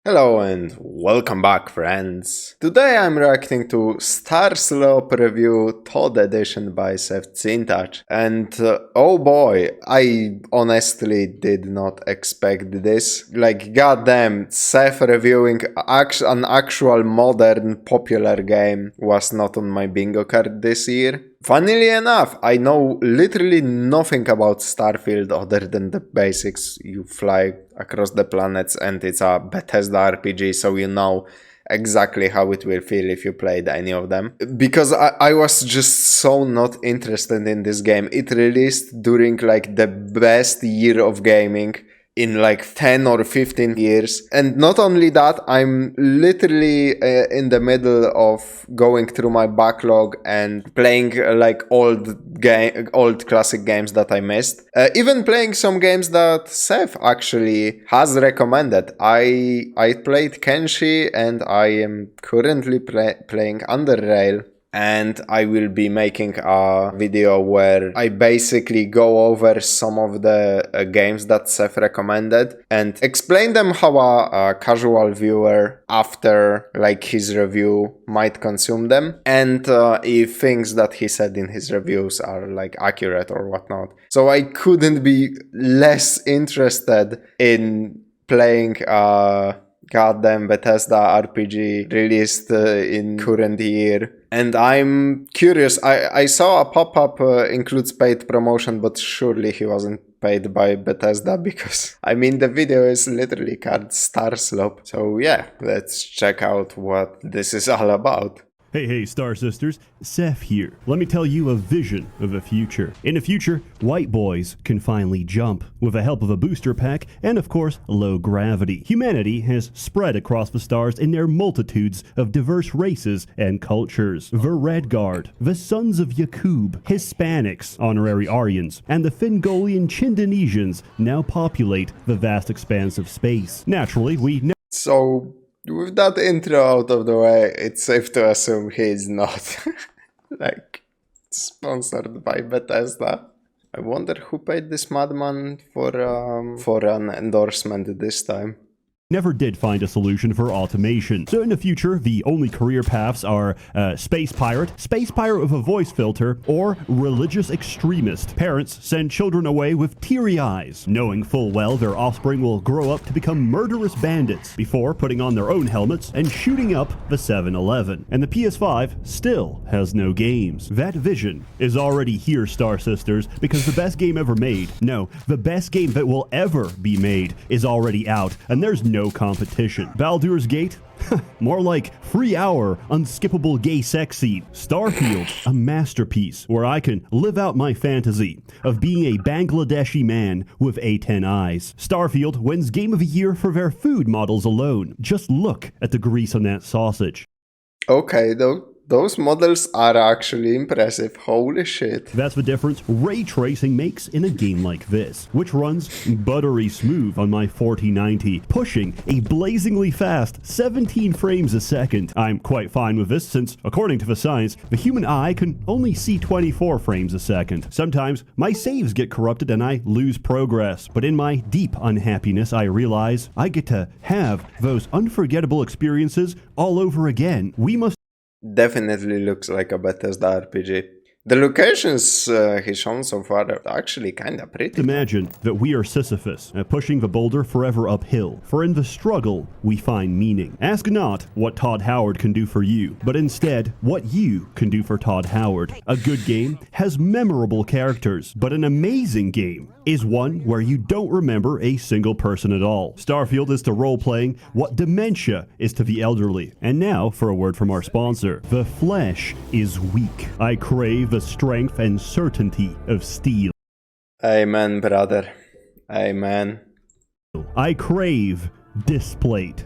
Hello and welcome back, friends. Today I'm reacting to Starslop review Todd Edition by SsethTzeentach, and oh boy, I honestly did not expect this. Like, goddamn, Seth reviewing an actual modern popular game was not on my bingo card this year. Funnily enough, I know literally nothing about Starfield other than the basics. You fly across the planets and it's a Bethesda RPG, so you know exactly how it will feel if you played any of them. Because I was just so not interested in this game. It released during like the best year of gaming in like 10 or 15 years. And not only that, I'm literally in the middle of going through my backlog and playing like old classic games that I missed. Even playing some games that Seth actually has recommended. I played Kenshi and I am currently playing Underrail. And I will be making a video where I basically go over some of the games that Seth recommended and explain them how a casual viewer after like his review might consume them, and if things that he said in his reviews are like accurate or whatnot. So I couldn't be less interested in playing goddamn Bethesda RPG released in current year. And I'm curious, I saw a pop-up includes paid promotion, but surely he wasn't paid by Bethesda because, I mean, the video is literally called Starslop. So yeah, let's check out what this is all about. Hey, Star Sisters, Seth here. Let me tell you a vision of a future. In the future, white boys can finally jump, with the help of a booster pack and, of course, low gravity. Humanity has spread across the stars in their multitudes of diverse races and cultures. The Redguard, the Sons of Yakub, Hispanics, honorary Aryans, and the Fingolian Chindonesians now populate the vast expanse of space. Naturally, So, with that intro out of the way, it's safe to assume he's not like sponsored by Bethesda. I wonder who paid this madman for an endorsement this time. never did find a solution for automation. So in the future, the only career paths are space pirate with a voice filter, or religious extremist. Parents send children away with teary eyes, knowing full well their offspring will grow up to become murderous bandits before putting on their own helmets and shooting up the 7-Eleven. And the PS5 still has no games. That vision is already here, Star Sisters, because the best game ever made, no, the best game that will ever be made is already out, and there's no competition. Baldur's Gate? More like free hour, unskippable gay sex scene. Starfield, a masterpiece where I can live out my fantasy of being a Bangladeshi man with A10 eyes. Starfield wins Game of the Year for their food models alone. Just look at the grease on that sausage. Okay, those models are actually impressive. Holy shit. That's the difference ray tracing makes in a game like this, which runs buttery smooth on my 4090, pushing a blazingly fast 17 frames a second. I'm quite fine with this since, according to the science, the human eye can only see 24 frames a second. Sometimes my saves get corrupted and I lose progress, but in my deep unhappiness I realize I get to have those unforgettable experiences all over again. We must Definitely looks like a Bethesda RPG. The locations he's shown so far are actually kinda pretty. imagine that we are Sisyphus, pushing the boulder forever uphill, for in the struggle we find meaning. Ask not what Todd Howard can do for you, but instead what you can do for Todd Howard. A good game has memorable characters, but an amazing game is one where you don't remember a single person at all. Starfield is to role-playing what dementia is to the elderly. And now for a word from our sponsor. The flesh is weak. I crave the strength and certainty of steel. Amen, brother. Amen. I crave Displate.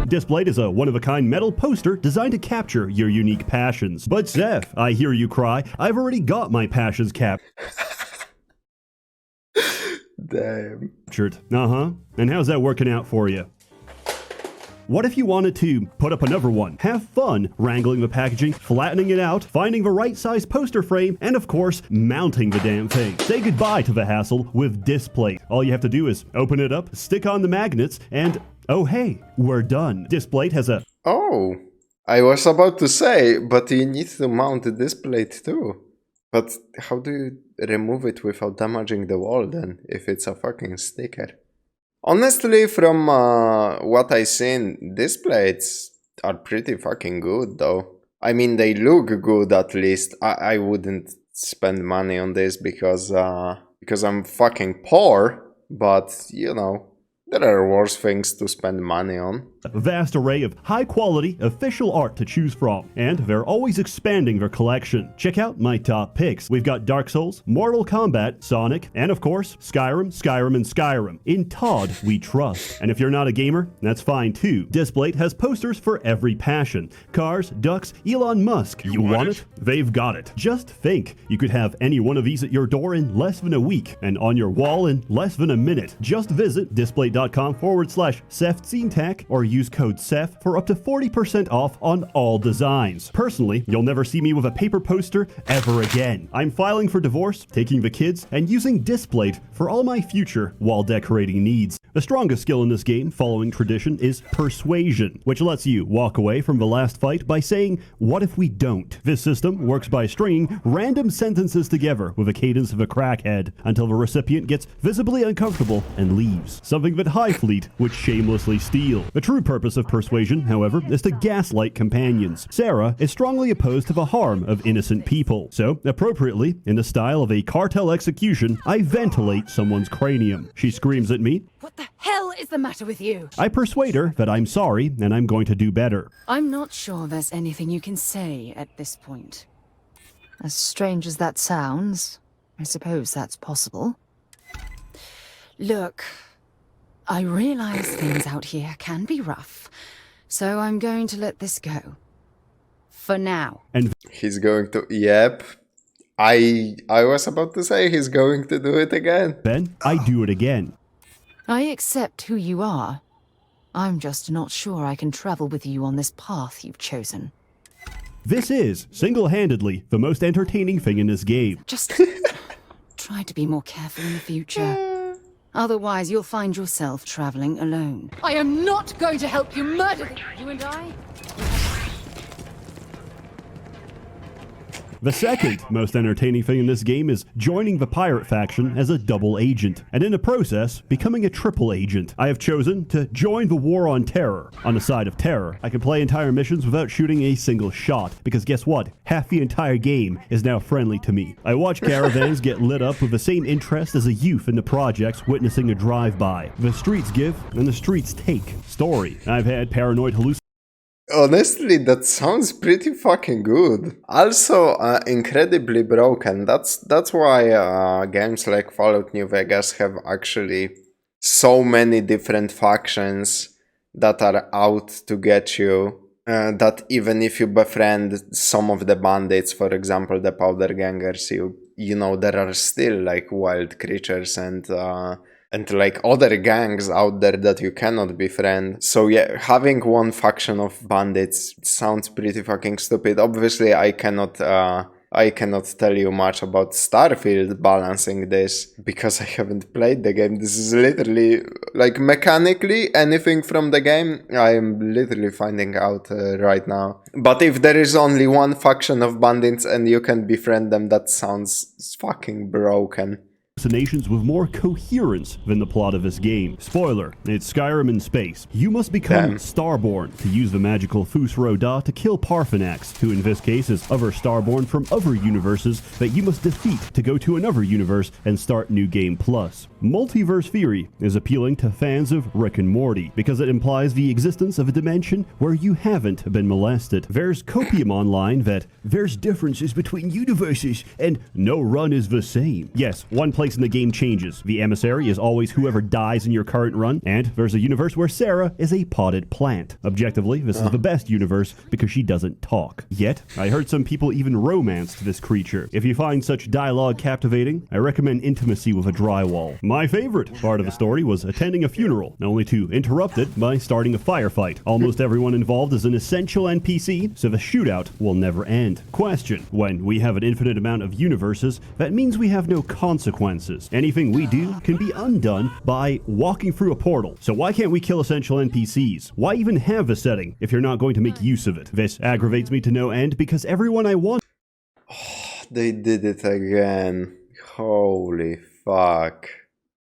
Displate is a one-of-a-kind metal poster designed to capture your unique passions. But Seth, I hear you cry, I've already got my passions captured. Damn. And how's that working out for you? What if you wanted to put up another one? Have fun wrangling the packaging, flattening it out, finding the right size poster frame, and of course, mounting the damn thing. Say goodbye to the hassle with Displate. All you have to do is open it up, stick on the magnets, and oh hey, we're done. Displate has a... Oh, I was about to say, but you need to mount the Displate too. But how do you remove it without damaging the wall then, if it's a fucking sticker? Honestly, from what I seen, these plates are pretty fucking good though. I mean, they look good at least. I wouldn't spend money on this because I'm fucking poor, but you know, there are worse things to spend money on. A vast array of high-quality, official art to choose from, and they're always expanding their collection. Check out my top picks. We've got Dark Souls, Mortal Kombat, Sonic, and of course, Skyrim, and Skyrim. In Todd, we trust. And if you're not a gamer, that's fine too. Displate has posters for every passion. Cars, ducks, Elon Musk. You want it? They've got it. Just think, you could have any one of these at your door in less than a week, and on your wall in less than a minute. Just visit displate.com/SsethTzeentach or use code Seth for up to 40% off on all designs. Personally, you'll never see me with a paper poster ever again. I'm filing for divorce, taking the kids, and using Displate for all my future wall decorating needs. The strongest skill in this game, following tradition, is Persuasion, which lets you walk away from the last fight by saying, "What if we don't?" This system works by stringing random sentences together with a cadence of a crackhead until the recipient gets visibly uncomfortable and leaves. Something that Highfleet would shamelessly steal. The true purpose of Persuasion, however, is to gaslight companions. Sarah is strongly opposed to the harm of innocent people, so appropriately, in the style of a cartel execution, I ventilate someone's cranium. She screams at me. What the hell is the matter with you? I persuade her that I'm sorry and I'm going to do better. I'm not sure there's anything you can say at this point. As strange as that sounds, I suppose that's possible. Look, I realize things out here can be rough, so I'm going to let this go. For now. And He's going to... Yep. I was about to say he's going to do it again. then I do it again. I accept who you are. I'm just not sure I can travel with you on this path you've chosen. This is, single-handedly, the most entertaining thing in this game. Just try to be more careful in the future. Otherwise, you'll find yourself traveling alone. I am not going to help you murder you and I. The second most entertaining thing in this game is joining the pirate faction as a double agent, and in the process, becoming a triple agent. I have chosen to join the war on terror. On the side of terror, I can play entire missions without shooting a single shot, because guess what? Half the entire game is now friendly to me. I watch caravans get lit up with the same interest as a youth in the projects witnessing a drive-by. The streets give, and the streets take. Story. I've had paranoid hallucinations. Honestly, that sounds pretty fucking good. Also, incredibly broken. That's why games like Fallout New Vegas have actually so many different factions that are out to get you. That even if you befriend some of the bandits, for example, the powder gangers, you know there are still like wild creatures and like other gangs out there that you cannot befriend. So yeah, having one faction of bandits sounds pretty fucking stupid. Obviously, I cannot tell you much about Starfield balancing this because I haven't played the game. This is literally, like, mechanically, anything from the game, I am literally finding out right now. But if there is only one faction of bandits and you can befriend them, that sounds fucking broken. With more coherence than the plot of this game. Spoiler, it's Skyrim in space. You must become Starborn to use the magical Fus Roda to kill Parthenax, who in this case is other Starborn from other universes that you must defeat to go to another universe and start New Game Plus. Multiverse theory is appealing to fans of Rick and Morty because it implies the existence of a dimension where you haven't been molested. There's copium online that there's differences between universes and no run is the same. Yes, one place in the game changes. The emissary is always whoever dies in your current run, and there's a universe where Sarah is a potted plant. Objectively, this is the best universe because she doesn't talk. Yet, I heard some people even romanced this creature. If you find such dialogue captivating, I recommend intimacy with a drywall. My favorite part of the story was attending a funeral, only to interrupt it by starting a firefight. Almost everyone involved is an essential NPC, so the shootout will never end. Question: when we have an infinite amount of universes, that means we have no consequences. Anything we do can be undone by walking through a portal. So why can't we kill essential NPCs? Why even have the setting if you're not going to make use of it? This aggravates me to no end because everyone I want... They did it again. Holy fuck.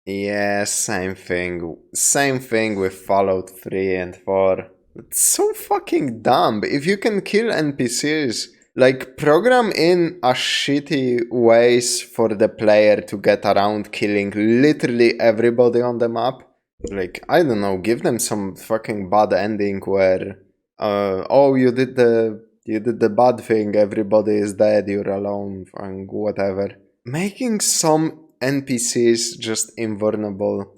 Yeah, same thing. Same thing with Fallout 3 and 4. It's so fucking dumb. If you can kill NPCs, like, program in a shitty ways for the player to get around killing literally everybody on the map. Like, I don't know, give them some fucking bad ending where, oh, you did the bad thing, everybody is dead, you're alone, and whatever. Making some NPCs just invulnerable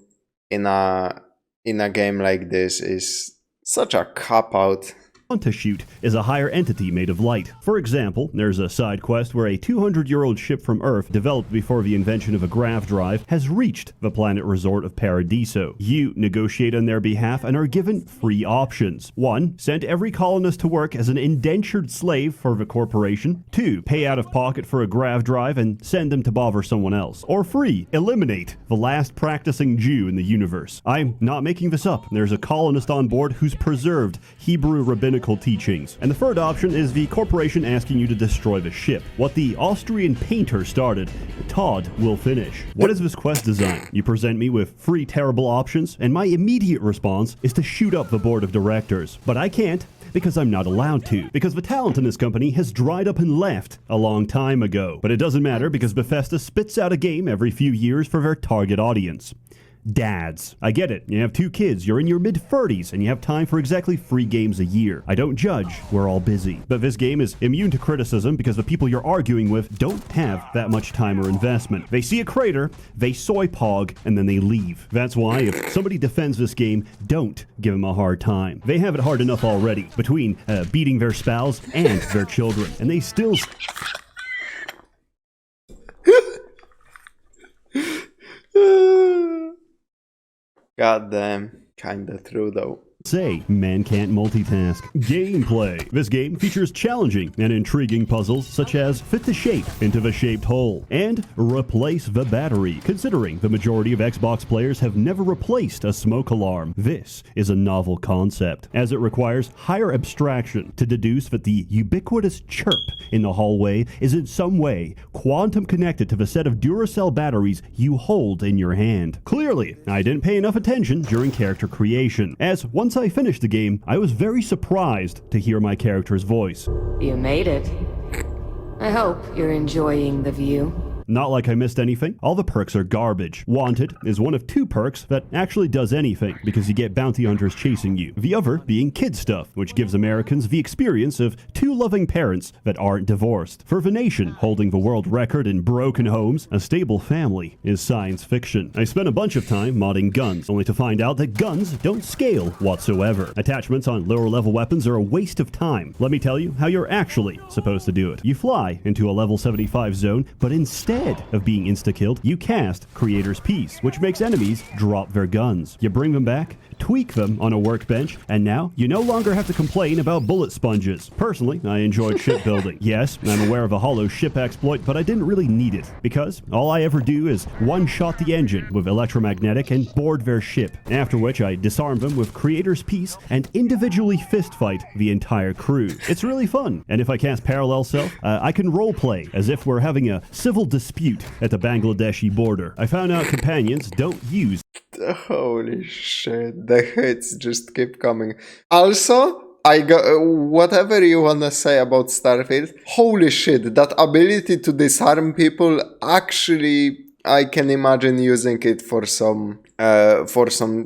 in a game like this is such a cop-out. To shoot is a higher entity made of light. For example, there's a side quest where a 200-year-old ship from Earth, developed before the invention of a grav drive, has reached the planet resort of Paradiso. You negotiate on their behalf and are given 3 options. 1. Send every colonist to work as an indentured slave for the corporation. 2. Pay out of pocket for a grav drive and send them to bother someone else. Or 3. Eliminate the last practicing Jew in the universe. I'm not making this up. There's a colonist on board who's preserved Hebrew rabbinical teachings. And the third option is the corporation asking you to destroy the ship. What the Austrian painter started, Todd will finish. What is this quest design? You present me with 3 terrible options, and my immediate response is to shoot up the board of directors. But I can't, because I'm not allowed to, because the talent in this company has dried up and left a long time ago. But it doesn't matter, because Bethesda spits out a game every few years for their target audience. Dads. I get it. You have 2 kids, you're in your mid-30s, and you have time for exactly 3 games a year. I don't judge, we're all busy. But this game is immune to criticism because the people you're arguing with don't have that much time or investment. They see a crater, they soy pog, and then they leave. That's why if somebody defends this game, don't give them a hard time. They have it hard enough already, between beating their spouse and their children, and they still... God damn, kinda true though. Say, man can't multitask. Gameplay. This game features challenging and intriguing puzzles such as fit the shape into the shaped hole and replace the battery. Considering the majority of Xbox players have never replaced a smoke alarm, this is a novel concept, as it requires higher abstraction to deduce that the ubiquitous chirp in the hallway is in some way quantum connected to the set of Duracell batteries you hold in your hand. Clearly, I didn't pay enough attention during character creation, as once I finished the game, I was very surprised to hear my character's voice. You made it. I hope you're enjoying the view. Not like I missed anything. All the perks are garbage. Wanted is one of 2 perks that actually does anything, because you get bounty hunters chasing you. The other being kid stuff, which gives Americans the experience of 2 loving parents that aren't divorced. For the nation holding the world record in broken homes, a stable family is science fiction. I spent a bunch of time modding guns, only to find out that guns don't scale whatsoever. Attachments on lower level weapons are a waste of time. Let me tell you how you're actually supposed to do it. You fly into a level 75 zone, but instead of being insta-killed, you cast Creator's Piece, which makes enemies drop their guns. You bring them back, tweak them on a workbench, and now you no longer have to complain about bullet sponges. Personally, I enjoyed shipbuilding. Yes, I'm aware of a hollow ship exploit, but I didn't really need it, because all I ever do is one-shot the engine with electromagnetic and board their ship, after which I disarm them with Creator's Piece and individually fistfight the entire crew. It's really fun, and if I cast Parallel Self, I can roleplay as if we're having a civil dispute at the Bangladeshi border. I found out companions don't use... Holy shit, the hits just keep coming. Also, I got whatever you wanna say about Starfield. Holy shit, that ability to disarm people, actually, I can imagine using it for some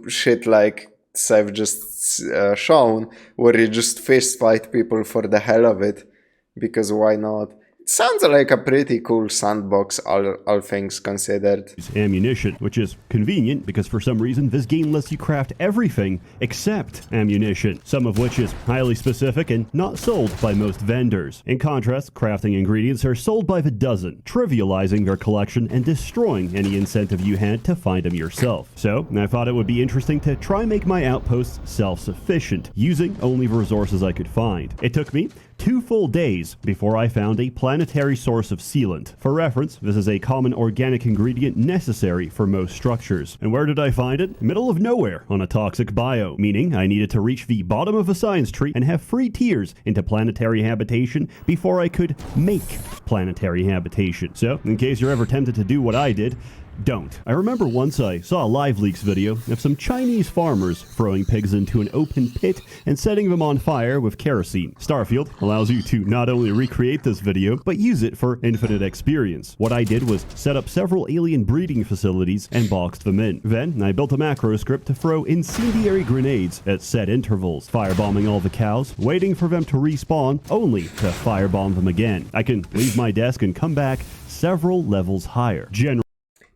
shit like Seth just shown, where you just fist fight people for the hell of it, because why not? It sounds like a pretty cool sandbox, all things considered. Ammunition, which is convenient because for some reason this game lets you craft everything except ammunition, some of which is highly specific and not sold by most vendors. In contrast, crafting ingredients are sold by the dozen, trivializing their collection and destroying any incentive you had to find them yourself. So, I thought it would be interesting to try make my outposts self-sufficient, using only the resources I could find. It took me 2 full days before I found a planetary source of sealant. For reference, this is a common organic ingredient necessary for most structures. And where did I find it? Middle of nowhere on a toxic bio, meaning I needed to reach the bottom of a science tree and have free tiers into planetary habitation before I could make planetary habitation. So, in case you're ever tempted to do what I did, don't. I remember once I saw a Live Leaks video of some Chinese farmers throwing pigs into an open pit and setting them on fire with kerosene. Starfield allows you to not only recreate this video, but use it for infinite experience. What I did was set up several alien breeding facilities and boxed them in. Then, I built a macro script to throw incendiary grenades at set intervals, firebombing all the cows, waiting for them to respawn, only to firebomb them again. I can leave my desk and come back several levels higher.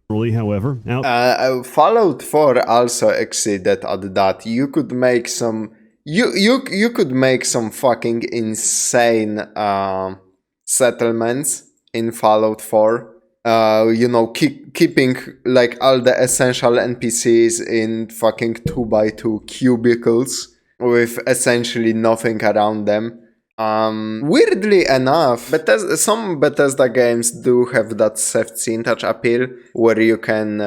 However, Fallout 4 also exceeded at that. You could make some you could make some fucking insane settlements in Fallout 4. Keeping like all the essential NPCs in fucking 2x2 cubicles with essentially nothing around them. Weirdly enough, some Bethesda games do have that SsethTzeentach appeal, where you can,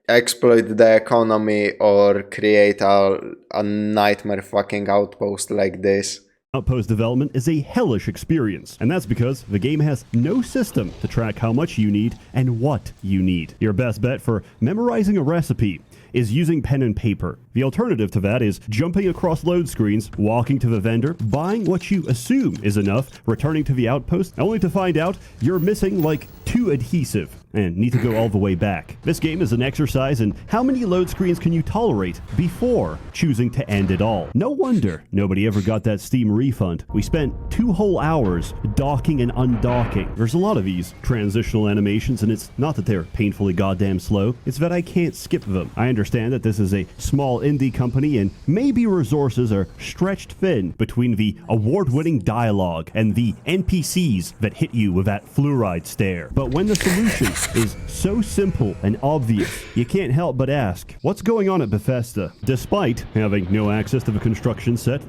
exploit the economy or create a nightmare fucking outpost like this. Outpost development is a hellish experience, and that's because the game has no system to track how much you need and what you need. Your best bet for memorizing a recipe is using pen and paper. The alternative to that is jumping across load screens, walking to the vendor, buying what you assume is enough, returning to the outpost, only to find out you're missing like 2 adhesive and need to go all the way back. This game is an exercise in how many load screens can you tolerate before choosing to end it all. No wonder nobody ever got that Steam refund. We spent 2 whole hours docking and undocking. There's a lot of these transitional animations, and it's not that they're painfully goddamn slow, it's that I can't skip them. I understand that this is a small indie company and maybe resources are stretched thin between the award-winning dialogue and the NPCs that hit you with that fluoride stare. But when the solution is so simple and obvious, you can't help but ask, what's going on at Bethesda? Despite having no access to the construction set,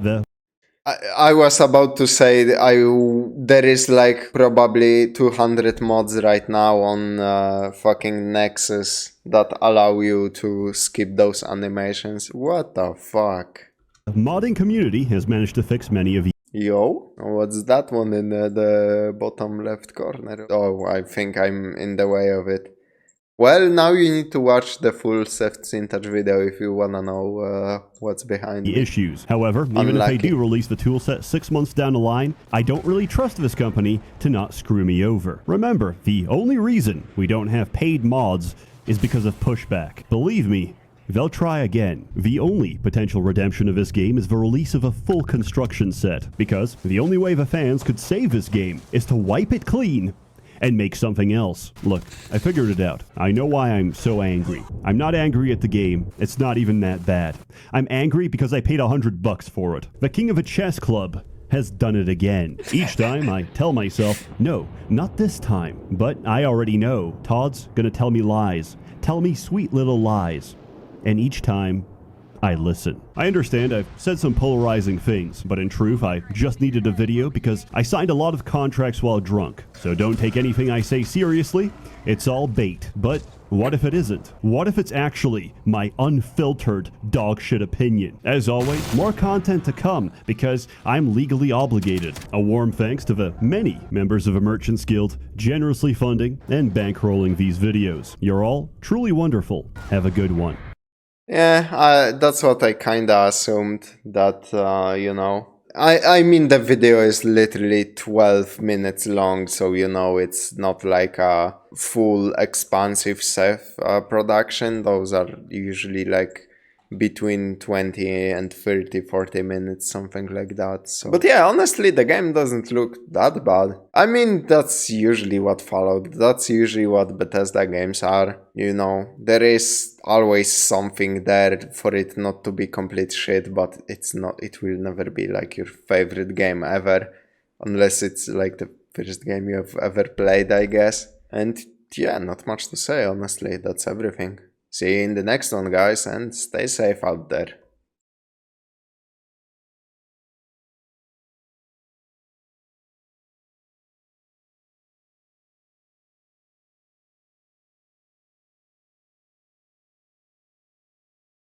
I was about to say there is like probably 200 mods right now on fucking Nexus that allow you to skip those animations. What the fuck? the modding community has managed to fix many of the Yo, what's that one in the bottom left corner? Oh, I think I'm in the way of it. Well, now you need to watch the full SsethTzeentach video if you wanna know what's behind the issues. However, even if they do release the toolset 6 months down the line, I don't really trust this company to not screw me over. Remember, the only reason we don't have paid mods is because of pushback. Believe me, they'll try again. The only potential redemption of this game is the release of a full construction set, because the only way the fans could save this game is to wipe it clean and make something else. Look, I figured it out. I know why I'm so angry. I'm not angry at the game. It's not even that bad. I'm angry because I paid $100 for it. The king of a chess club has done it again. Each time I tell myself, no, not this time. But I already know. Todd's gonna tell me lies. Tell me sweet little lies. And each time, I listen. I understand I've said some polarizing things, but in truth, I just needed a video because I signed a lot of contracts while drunk. So don't take anything I say seriously. It's all bait. But what if it isn't? What if it's actually my unfiltered dogshit opinion? As always, more content to come because I'm legally obligated. A warm thanks to the many members of the Merchants Guild generously funding and bankrolling these videos. You're all truly wonderful. Have a good one. Yeah, that's what I kinda assumed, that, you know... I mean, the video is literally 12 minutes long, so, you know, it's not like a full, expansive Seth production. Those are usually, like, between 20 and 30, 40 minutes, something like that. So, but yeah, honestly, the game doesn't look that bad. I mean, that's usually what Fallout, that's usually what Bethesda games are, you know. There is always something there for it not to be complete shit, but it will never be like your favorite game ever, unless it's like the first game you have ever played, I guess. And yeah, not much to say, honestly, that's everything. See you in the next one, guys, and stay safe out there.